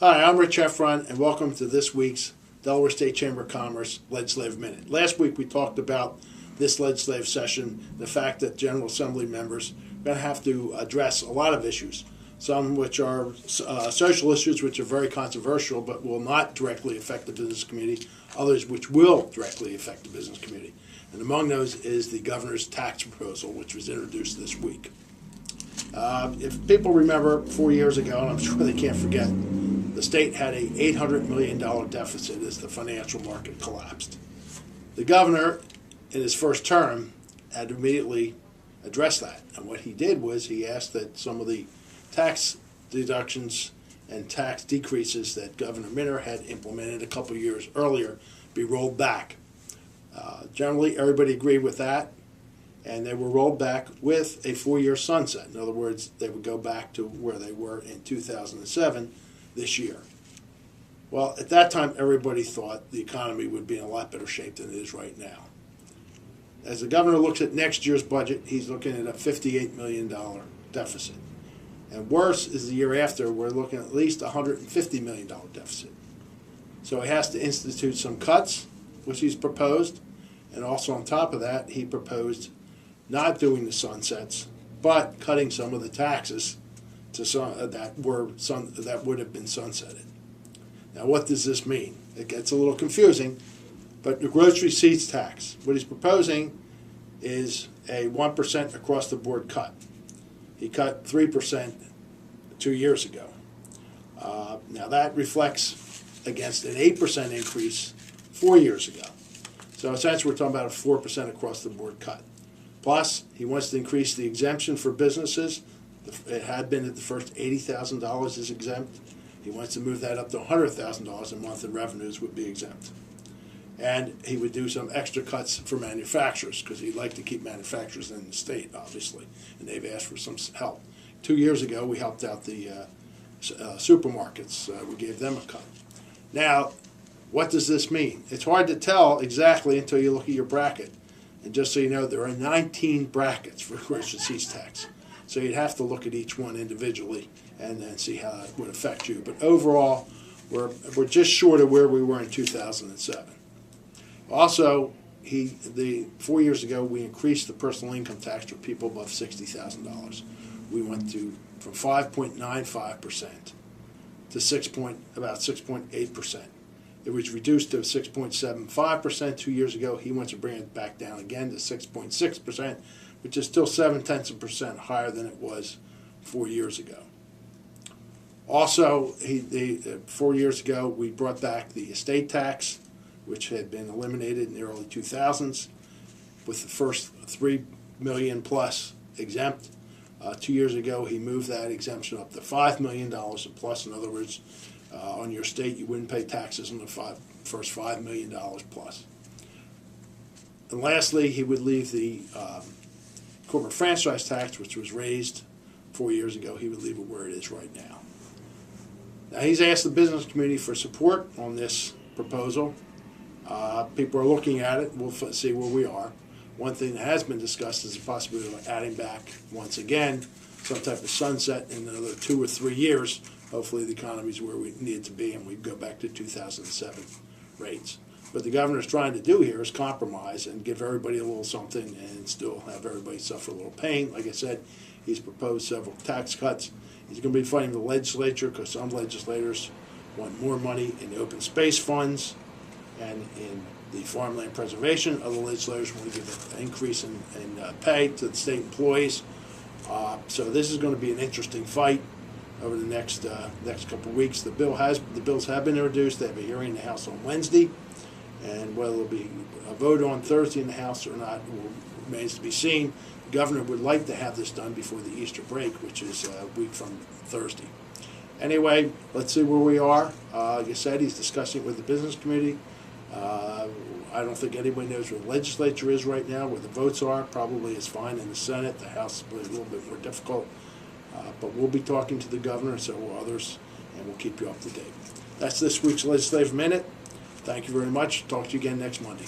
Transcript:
Hi, I'm Rich Heffron, and welcome to this week's Delaware State Chamber of Commerce Legislative Minute. Last week we talked about this legislative session, the fact that General Assembly members are going to have to address a lot of issues, some which are social issues which are very controversial but will not directly affect the business community, others which will directly affect the business community. And among those is the governor's tax proposal, which was introduced this week. If people remember 4 years ago, and I'm sure they can't forget, the state had a $800 million deficit as the financial market collapsed. The governor, in his first term, had to immediately address that. And what he did was he asked that some of the tax deductions and tax decreases that Governor Minner had implemented a couple years earlier be rolled back. Generally, everybody agreed with that, and they were rolled back with a 4-year sunset. In other words, they would go back to where they were in 2007 this year. Well, at that time, everybody thought the economy would be in a lot better shape than it is right now. As the governor looks at next year's budget, he's looking at a $58 million deficit. And worse is the year after, we're looking at least a $150 million deficit. So he has to institute some cuts, which he's proposed, and also on top of that, he proposed not doing the sunsets, but cutting some of the taxes to that would have been sunsetted. Now, what does this mean? It gets a little confusing, but the gross receipts tax, what he's proposing is a 1% across-the-board cut. He cut 3% 2 years ago. Now, that reflects against an 8% increase 4 years ago. So essentially, we're talking about a 4% across-the-board cut. Plus, he wants to increase the exemption for businesses. It had been at the first $80,000 is exempt. He wants to move that up to $100,000 a month, and revenues would be exempt. And he would do some extra cuts for manufacturers, because he'd like to keep manufacturers in the state, obviously, and they've asked for some help. 2 years ago, we helped out the supermarkets. We gave them a cut. Now, what does this mean? It's hard to tell exactly until you look at your bracket. And just so you know, there are 19 brackets for gross receipts tax. So you'd have to look at each one individually and then see how that would affect you. But overall, we're just short of where we were in 2007. Also, 4 years ago, we increased the personal income tax for people above $60,000. We went from 5.95% to about 6.8%. It was reduced to 6.75% 2 years ago. He wants to bring it back down again to 6.6%, which is still 0.7% higher than it was 4 years ago. Also, 4 years ago, we brought back the estate tax, which had been eliminated in the early 2000s, with the first 3 million plus exempt. 2 years ago, he moved that exemption up to $5 million plus. In other words, on your state, you wouldn't pay taxes on the first $5 million plus. And lastly, he would leave the corporate franchise tax, which was raised 4 years ago, he would leave it where it is right now. Now, he's asked the business community for support on this proposal. People are looking at it. We'll see where we are. One thing that has been discussed is the possibility of adding back, once again, some type of sunset in another 2 or 3 years. Hopefully the economy's where we need it to be and we go back to 2007 rates. What the governor's trying to do here is compromise and give everybody a little something and still have everybody suffer a little pain. Like I said, he's proposed several tax cuts. He's going to be fighting the legislature because some legislators want more money in the open space funds and in the farmland preservation. Other legislators want to give an increase in pay to the state employees. So this is going to be an interesting fight over the next couple of weeks. The bills have been introduced. They have a hearing in the House on Wednesday, and whether there'll be a vote on Thursday in the House or not remains to be seen. The governor would like to have this done before the Easter break, which is a week from Thursday. Anyway, let's see where we are. Like I said, he's discussing it with the business committee. I don't think anybody knows where the legislature is right now, where the votes are. Probably it's fine in the Senate. The House is a little bit more difficult. But we'll be talking to the governor and so will others, and we'll keep you up to date. That's this week's Legislative Minute. Thank you very much. Talk to you again next Monday.